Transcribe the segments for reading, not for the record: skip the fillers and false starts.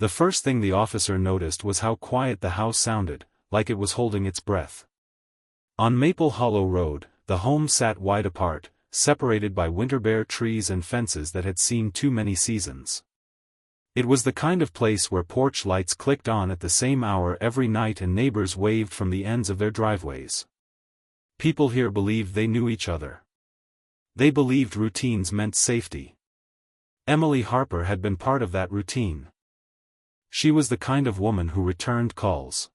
The first thing the officer noticed was how quiet the house sounded, like it was holding its breath. On Maple Hollow Road, the homes sat wide apart, separated by winter-bare trees and fences that had seen too many seasons. It was the kind of place where porch lights clicked on at the same hour every night and neighbors waved from the ends of their driveways. People here believed they knew each other. They believed routines meant safety. Emily Harper had been part of that routine. She was the kind of woman who returned calls,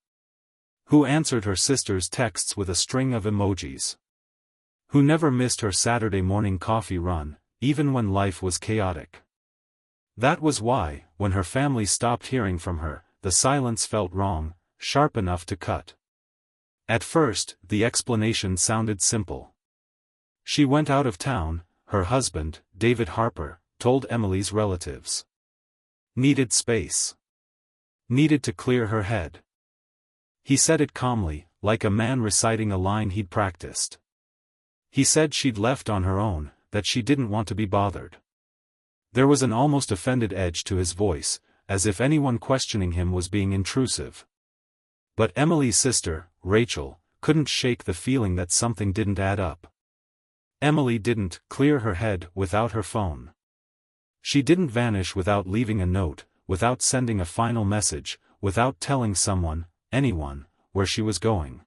who answered her sister's texts with a string of emojis, who never missed her Saturday morning coffee run, even when life was chaotic. That was why, when her family stopped hearing from her, the silence felt wrong, sharp enough to cut. At first, the explanation sounded simple. She went out of town, her husband, David Harper, told Emily's relatives. Needed space. Needed to clear her head. He said it calmly, like a man reciting a line he'd practiced. He said she'd left on her own, that she didn't want to be bothered. There was an almost offended edge to his voice, as if anyone questioning him was being intrusive. But Emily's sister, Rachel, couldn't shake the feeling that something didn't add up. Emily didn't clear her head without her phone. She didn't vanish without leaving a note, without sending a final message, without telling someone, anyone, where she was going.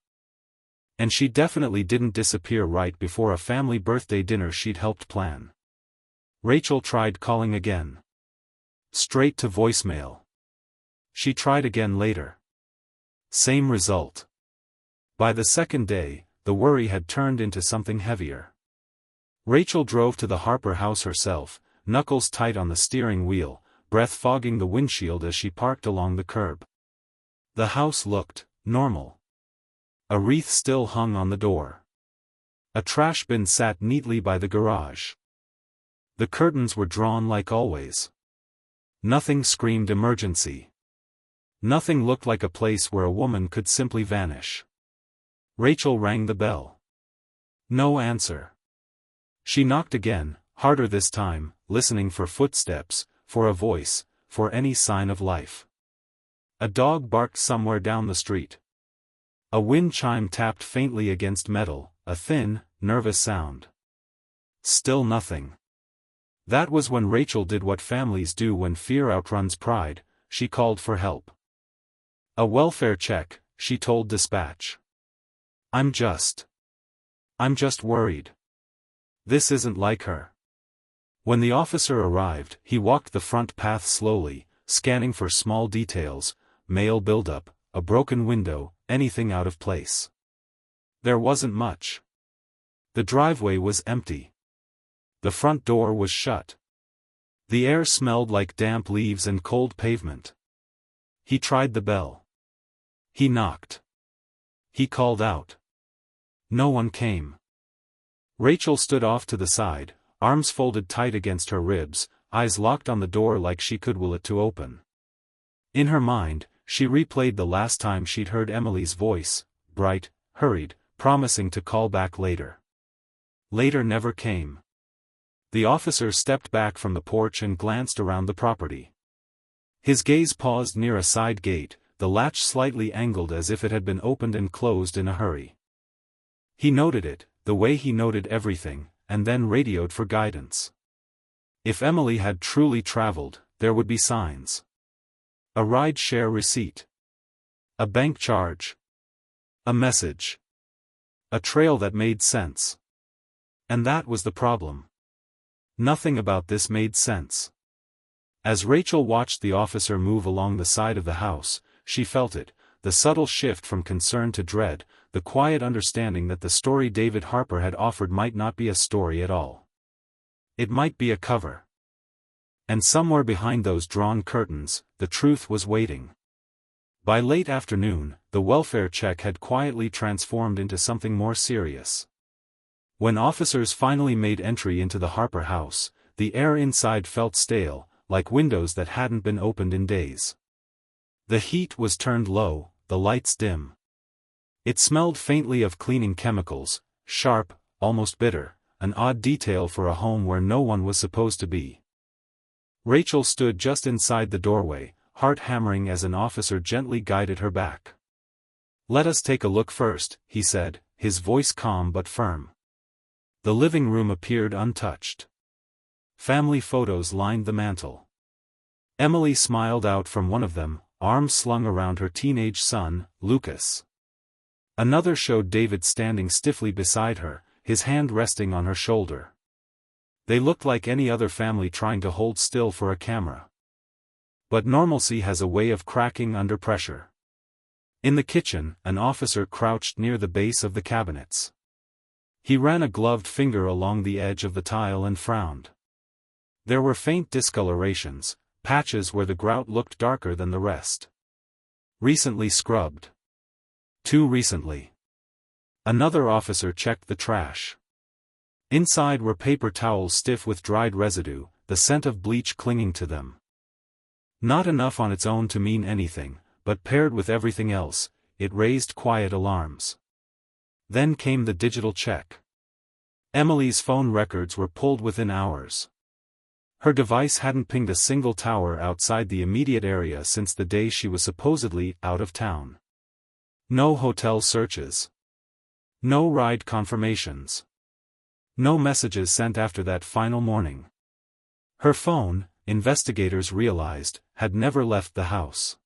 And she definitely didn't disappear right before a family birthday dinner she'd helped plan. Rachel tried calling again. Straight to voicemail. She tried again later. Same result. By the second day, the worry had turned into something heavier. Rachel drove to the Harper house herself, knuckles tight on the steering wheel, breath fogging the windshield as she parked along the curb. The house looked normal. A wreath still hung on the door. A trash bin sat neatly by the garage. The curtains were drawn like always. Nothing screamed emergency. Nothing looked like a place where a woman could simply vanish. Rachel rang the bell. No answer. She knocked again, harder this time, listening for footsteps, for a voice, for any sign of life. A dog barked somewhere down the street. A wind chime tapped faintly against metal, a thin, nervous sound. Still nothing. That was when Rachel did what families do when fear outruns pride, she called for help. A welfare check, she told dispatch. I'm just worried. This isn't like her. When the officer arrived, he walked the front path slowly, scanning for small details, mail buildup, a broken window, anything out of place. There wasn't much. The driveway was empty. The front door was shut. The air smelled like damp leaves and cold pavement. He tried the bell. He knocked. He called out. No one came. Rachel stood off to the side, arms folded tight against her ribs, eyes locked on the door like she could will it to open. In her mind, she replayed the last time she'd heard Emily's voice, bright, hurried, promising to call back later. Later never came. The officer stepped back from the porch and glanced around the property. His gaze paused near a side gate, the latch slightly angled as if it had been opened and closed in a hurry. He noted it, the way he noted everything, and then radioed for guidance. If Emily had truly traveled, there would be signs. A ride-share receipt. A bank charge. A message. A trail that made sense. And that was the problem. Nothing about this made sense. As Rachel watched the officer move along the side of the house, she felt it, the subtle shift from concern to dread, the quiet understanding that the story David Harper had offered might not be a story at all. It might be a cover. And somewhere behind those drawn curtains, the truth was waiting. By late afternoon, the welfare check had quietly transformed into something more serious. When officers finally made entry into the Harper house, the air inside felt stale, like windows that hadn't been opened in days. The heat was turned low, the lights dim. It smelled faintly of cleaning chemicals, sharp, almost bitter, an odd detail for a home where no one was supposed to be. Rachel stood just inside the doorway, heart hammering as an officer gently guided her back. "Let us take a look first," he said, his voice calm but firm. The living room appeared untouched. Family photos lined the mantel. Emily smiled out from one of them, arms slung around her teenage son, Lucas. Another showed David standing stiffly beside her, his hand resting on her shoulder. They looked like any other family trying to hold still for a camera. But normalcy has a way of cracking under pressure. In the kitchen, an officer crouched near the base of the cabinets. He ran a gloved finger along the edge of the tile and frowned. There were faint discolorations, patches where the grout looked darker than the rest. Recently scrubbed. Too recently. Another officer checked the trash. Inside were paper towels stiff with dried residue, the scent of bleach clinging to them. Not enough on its own to mean anything, but paired with everything else, it raised quiet alarms. Then came the digital check. Emily's phone records were pulled within hours. Her device hadn't pinged a single tower outside the immediate area since the day she was supposedly out of town. No hotel searches. No ride confirmations. No messages sent after that final morning. Her phone, investigators realized, had never left the house.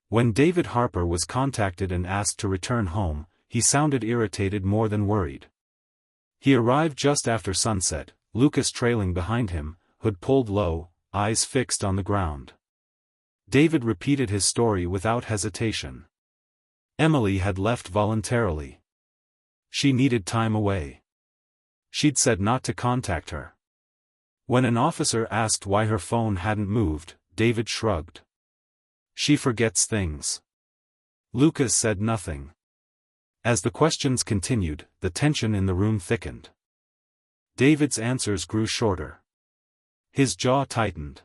When David Harper was contacted and asked to return home, he sounded irritated more than worried. He arrived just after sunset, Lucas trailing behind him, hood pulled low, eyes fixed on the ground. David repeated his story without hesitation. Emily had left voluntarily. She needed time away. She'd said not to contact her. When an officer asked why her phone hadn't moved, David shrugged. She forgets things. Lucas said nothing. As the questions continued, the tension in the room thickened. David's answers grew shorter. His jaw tightened.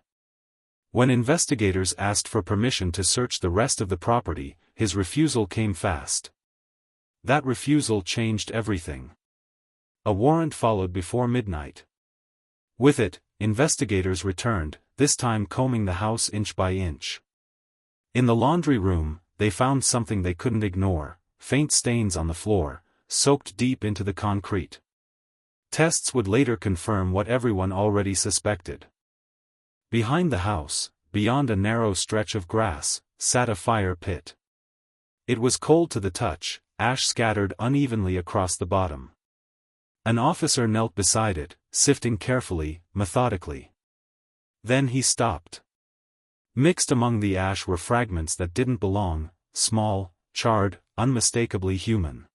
When investigators asked for permission to search the rest of the property, his refusal came fast. That refusal changed everything. A warrant followed before midnight. With it, investigators returned, this time combing the house inch by inch. In the laundry room, they found something they couldn't ignore, faint stains on the floor, soaked deep into the concrete. Tests would later confirm what everyone already suspected. Behind the house, beyond a narrow stretch of grass, sat a fire pit. It was cold to the touch, ash scattered unevenly across the bottom. An officer knelt beside it, sifting carefully, methodically. Then he stopped. Mixed among the ash were fragments that didn't belong, small, charred, unmistakably human.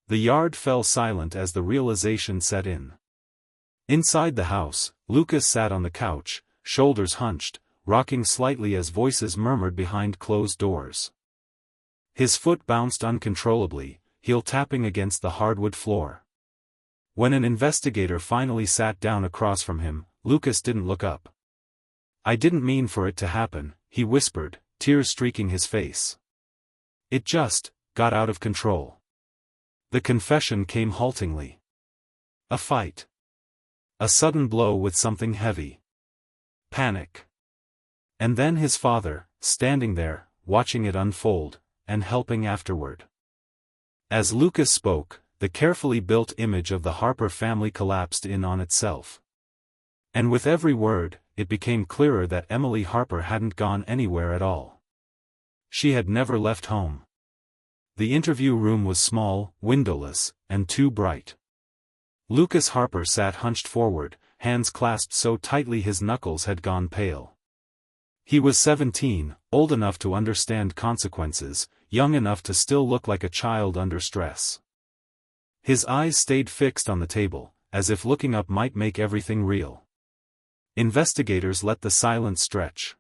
The yard fell silent as the realization set in. Inside the house, Lucas sat on the couch, shoulders hunched, rocking slightly as voices murmured behind closed doors. His foot bounced uncontrollably, heel tapping against the hardwood floor. When an investigator finally sat down across from him, Lucas didn't look up. "I didn't mean for it to happen," he whispered, tears streaking his face. "It just got out of control." The confession came haltingly. A fight. A sudden blow with something heavy. Panic. And then his father, standing there, watching it unfold, and helping afterward. As Lucas spoke, the carefully built image of the Harper family collapsed in on itself. And with every word, it became clearer that Emily Harper hadn't gone anywhere at all. She had never left home. The interview room was small, windowless, and too bright. Lucas Harper sat hunched forward, hands clasped so tightly his knuckles had gone pale. He was 17, old enough to understand consequences, young enough to still look like a child under stress. His eyes stayed fixed on the table, as if looking up might make everything real. Investigators let the silence stretch.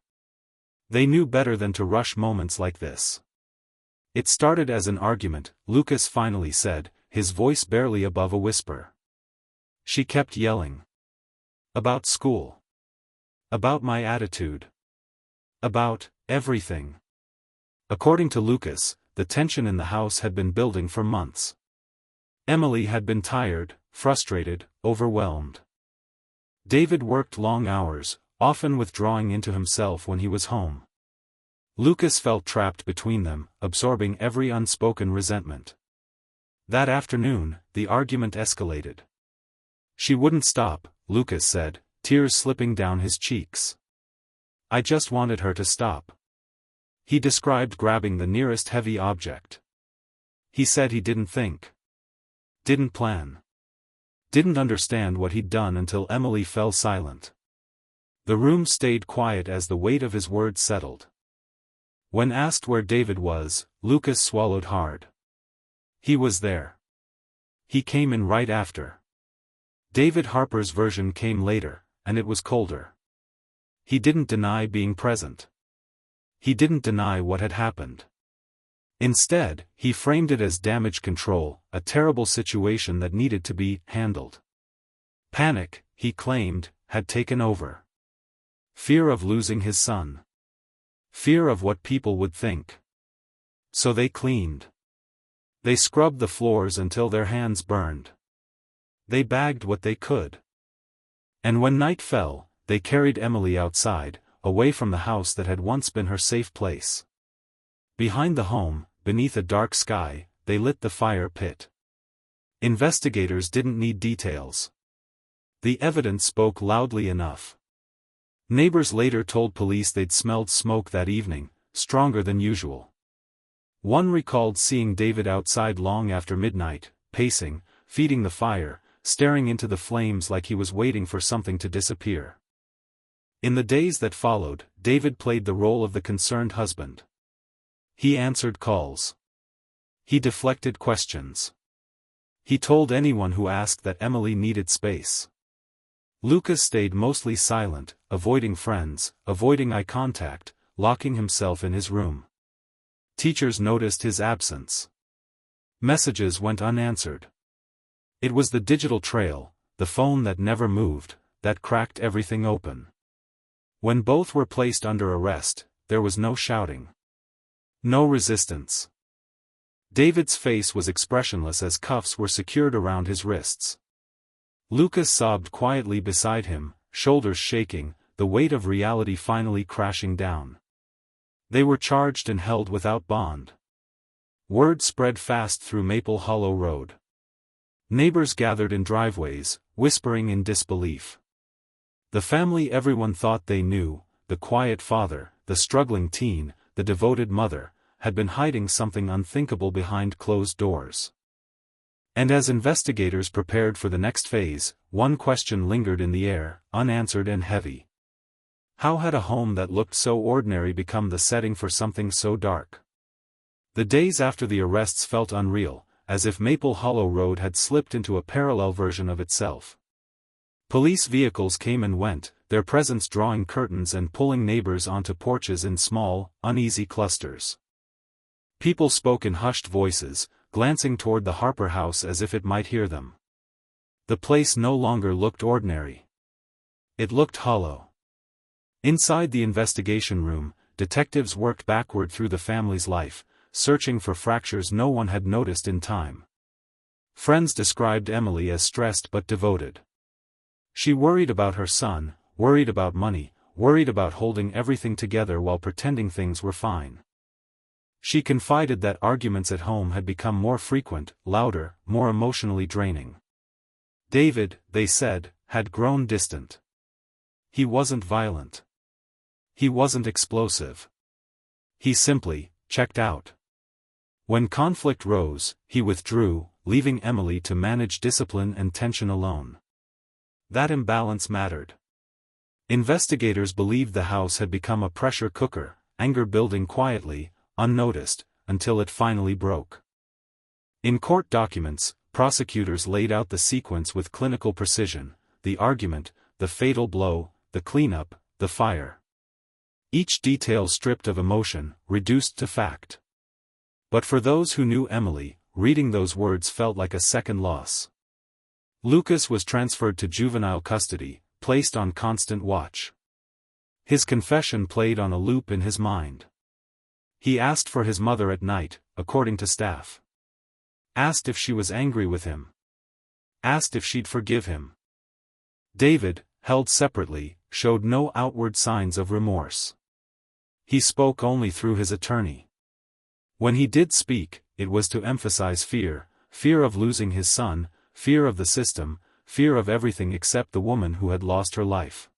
They knew better than to rush moments like this. "It started as an argument," Lucas finally said, his voice barely above a whisper. "She kept yelling. About school. About my attitude. About everything." According to Lucas, the tension in the house had been building for months. Emily had been tired, frustrated, overwhelmed. David worked long hours, often withdrawing into himself when he was home. Lucas felt trapped between them, absorbing every unspoken resentment. That afternoon, the argument escalated. "She wouldn't stop," Lucas said, tears slipping down his cheeks. "I just wanted her to stop." He described grabbing the nearest heavy object. He said he didn't think. Didn't plan. Didn't understand what he'd done until Emily fell silent. The room stayed quiet as the weight of his words settled. When asked where David was, Lucas swallowed hard. He was there. He came in right after. David Harper's version came later, and it was colder. He didn't deny being present. He didn't deny what had happened. Instead, he framed it as damage control, a terrible situation that needed to be handled. Panic, he claimed, had taken over. Fear of losing his son. Fear of what people would think. So they cleaned. They scrubbed the floors until their hands burned. They bagged what they could. And when night fell, they carried Emily outside, away from the house that had once been her safe place. Behind the home, beneath a dark sky, they lit the fire pit. Investigators didn't need details. The evidence spoke loudly enough. Neighbors later told police they'd smelled smoke that evening, stronger than usual. One recalled seeing David outside long after midnight, pacing, feeding the fire, staring into the flames like he was waiting for something to disappear. In the days that followed, David played the role of the concerned husband. He answered calls. He deflected questions. He told anyone who asked that Emily needed space. Lucas stayed mostly silent, avoiding friends, avoiding eye contact, locking himself in his room. Teachers noticed his absence. Messages went unanswered. It was the digital trail, the phone that never moved, that cracked everything open. When both were placed under arrest, there was no shouting. No resistance. David's face was expressionless as cuffs were secured around his wrists. Lucas sobbed quietly beside him, shoulders shaking, the weight of reality finally crashing down. They were charged and held without bond. Word spread fast through Maple Hollow Road. Neighbors gathered in driveways, whispering in disbelief. The family everyone thought they knew, the quiet father, the struggling teen, the devoted mother, had been hiding something unthinkable behind closed doors. And as investigators prepared for the next phase, one question lingered in the air, unanswered and heavy. How had a home that looked so ordinary become the setting for something so dark? The days after the arrests felt unreal, as if Maple Hollow Road had slipped into a parallel version of itself. Police vehicles came and went, their presence drawing curtains and pulling neighbors onto porches in small, uneasy clusters. People spoke in hushed voices, glancing toward the Harper house as if it might hear them. The place no longer looked ordinary. It looked hollow. Inside the investigation room, detectives worked backward through the family's life, searching for fractures no one had noticed in time. Friends described Emily as stressed but devoted. She worried about her son, worried about money, worried about holding everything together while pretending things were fine. She confided that arguments at home had become more frequent, louder, more emotionally draining. David, they said, had grown distant. He wasn't violent. He wasn't explosive. He simply checked out. When conflict rose, he withdrew, leaving Emily to manage discipline and tension alone. That imbalance mattered. Investigators believed the house had become a pressure cooker, anger building quietly, unnoticed, until it finally broke. In court documents, prosecutors laid out the sequence with clinical precision: the argument, the fatal blow, the cleanup, the fire. Each detail stripped of emotion, reduced to fact. But for those who knew Emily, reading those words felt like a second loss. Lucas was transferred to juvenile custody, placed on constant watch. His confession played on a loop in his mind. He asked for his mother at night, according to staff. Asked if she was angry with him. Asked if she'd forgive him. David, held separately, showed no outward signs of remorse. He spoke only through his attorney. When he did speak, it was to emphasize fear, fear of losing his son, fear of the system, fear of everything except the woman who had lost her life.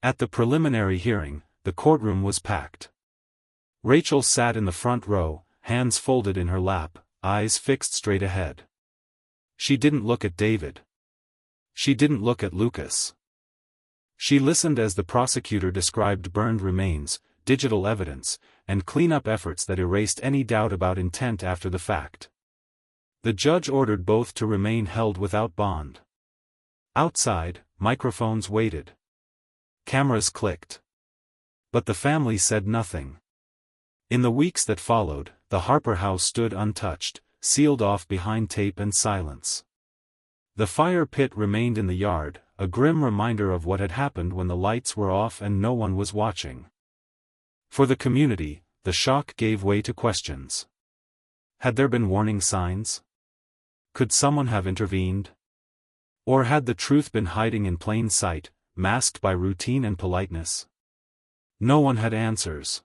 At the preliminary hearing, the courtroom was packed. Rachel sat in the front row, hands folded in her lap, eyes fixed straight ahead. She didn't look at David. She didn't look at Lucas. She listened as the prosecutor described burned remains, digital evidence, and cleanup efforts that erased any doubt about intent after the fact. The judge ordered both to remain held without bond. Outside, microphones waited. Cameras clicked. But the family said nothing. In the weeks that followed, the Harper house stood untouched, sealed off behind tape and silence. The fire pit remained in the yard, a grim reminder of what had happened when the lights were off and no one was watching. For the community, the shock gave way to questions. Had there been warning signs? Could someone have intervened? Or had the truth been hiding in plain sight, masked by routine and politeness? No one had answers.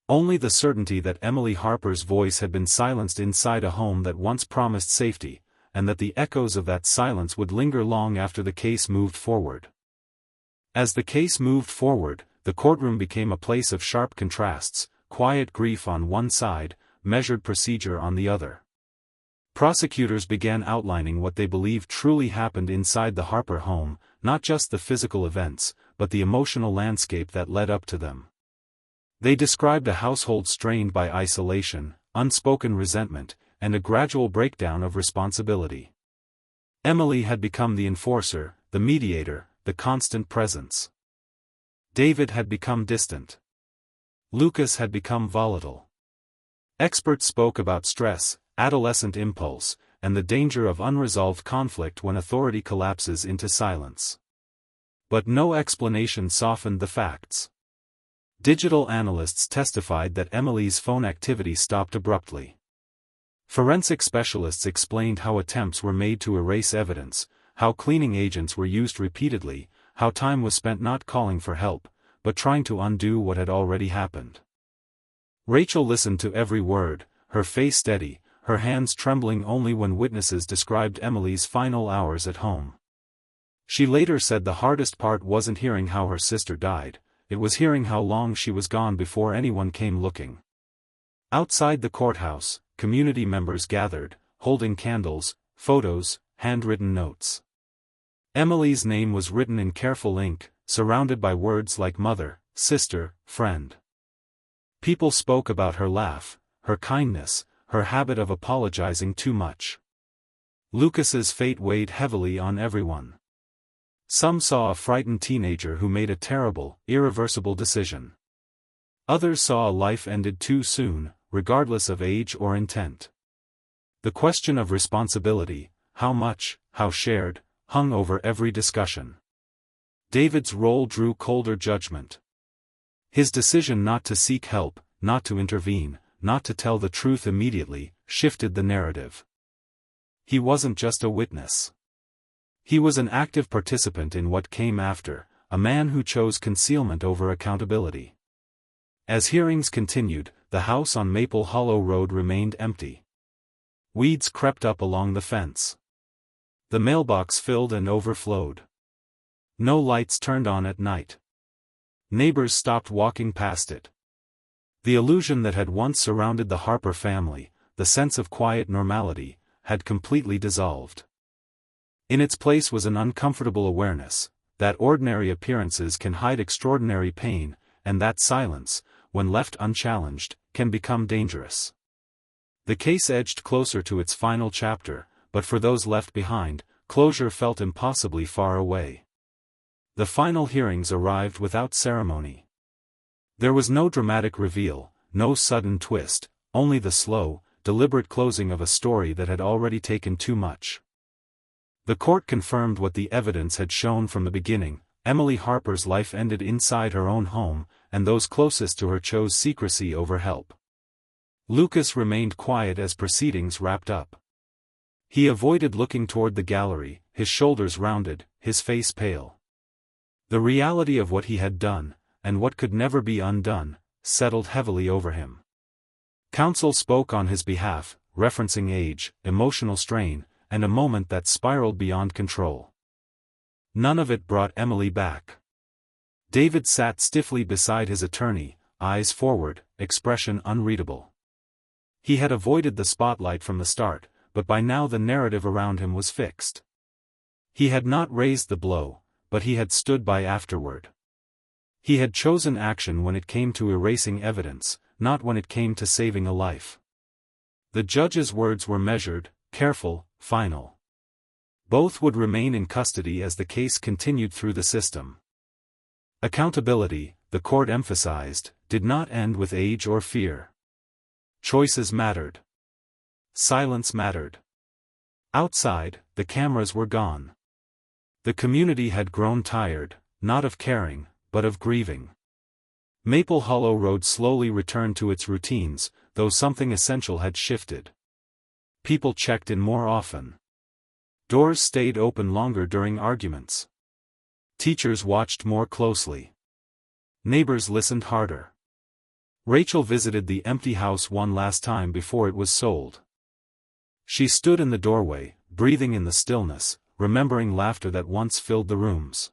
Only the certainty that Emily Harper's voice had been silenced inside a home that once promised safety, and that the echoes of that silence would linger long after the case moved forward. As the case moved forward, the courtroom became a place of sharp contrasts, quiet grief on one side, measured procedure on the other. Prosecutors began outlining what they believed truly happened inside the Harper home, not just the physical events, but the emotional landscape that led up to them. They described a household strained by isolation, unspoken resentment, and a gradual breakdown of responsibility. Emily had become the enforcer, the mediator, the constant presence. David had become distant. Lucas had become volatile. Experts spoke about stress, adolescent impulse, and the danger of unresolved conflict when authority collapses into silence. But no explanation softened the facts. Digital analysts testified that Emily's phone activity stopped abruptly. Forensic specialists explained how attempts were made to erase evidence, how cleaning agents were used repeatedly, how time was spent not calling for help, but trying to undo what had already happened. Rachel listened to every word, her face steady, her hands trembling only when witnesses described Emily's final hours at home. She later said the hardest part wasn't hearing how her sister died, it was hearing how long she was gone before anyone came looking. Outside the courthouse, community members gathered, holding candles, photos, handwritten notes. Emily's name was written in careful ink, surrounded by words like mother, sister, friend. People spoke about her laugh, her kindness, her habit of apologizing too much. Lucas's fate weighed heavily on everyone. Some saw a frightened teenager who made a terrible, irreversible decision. Others saw a life ended too soon, regardless of age or intent. The question of responsibility, how much, how shared, hung over every discussion. David's role drew colder judgment. His decision not to seek help, not to intervene, not to tell the truth immediately, shifted the narrative. He wasn't just a witness. He was an active participant in what came after, a man who chose concealment over accountability. As hearings continued, the house on Maple Hollow Road remained empty. Weeds crept up along the fence. The mailbox filled and overflowed. No lights turned on at night. Neighbors stopped walking past it. The illusion that had once surrounded the Harper family, the sense of quiet normality, had completely dissolved. In its place was an uncomfortable awareness, that ordinary appearances can hide extraordinary pain, and that silence, when left unchallenged, can become dangerous. The case edged closer to its final chapter, but for those left behind, closure felt impossibly far away. The final hearings arrived without ceremony. There was no dramatic reveal, no sudden twist, only the slow, deliberate closing of a story that had already taken too much. The court confirmed what the evidence had shown from the beginning: Emily Harper's life ended inside her own home, and those closest to her chose secrecy over help. Lucas remained quiet as proceedings wrapped up. He avoided looking toward the gallery, his shoulders rounded, his face pale. The reality of what he had done, and what could never be undone, settled heavily over him. Counsel spoke on his behalf, referencing age, emotional strain, and a moment that spiraled beyond control. None of it brought Emily back. David sat stiffly beside his attorney, eyes forward, expression unreadable. He had avoided the spotlight from the start, but by now the narrative around him was fixed. He had not raised the blow, but he had stood by afterward. He had chosen action when it came to erasing evidence, not when it came to saving a life. The judge's words were measured, careful, final. Both would remain in custody as the case continued through the system. Accountability, the court emphasized, did not end with age or fear. Choices mattered. Silence mattered. Outside, the cameras were gone. The community had grown tired, not of caring, but of grieving. Maple Hollow Road slowly returned to its routines, though something essential had shifted. People checked in more often. Doors stayed open longer during arguments. Teachers watched more closely. Neighbors listened harder. Rachel visited the empty house one last time before it was sold. She stood in the doorway, breathing in the stillness, remembering laughter that once filled the rooms.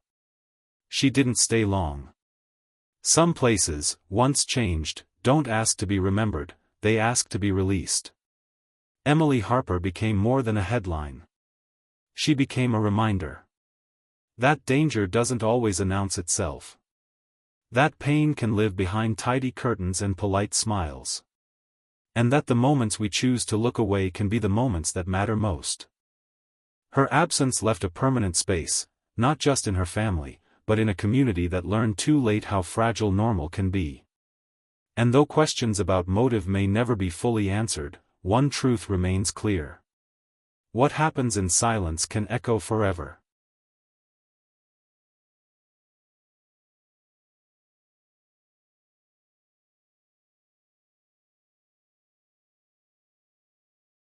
She didn't stay long. Some places, once changed, don't ask to be remembered, they ask to be released. Emily Harper became more than a headline. She became a reminder. That danger doesn't always announce itself. That pain can live behind tidy curtains and polite smiles. And that the moments we choose to look away can be the moments that matter most. Her absence left a permanent space, not just in her family, but in a community that learned too late how fragile normal can be. And though questions about motive may never be fully answered, one truth remains clear. What happens in silence can echo forever.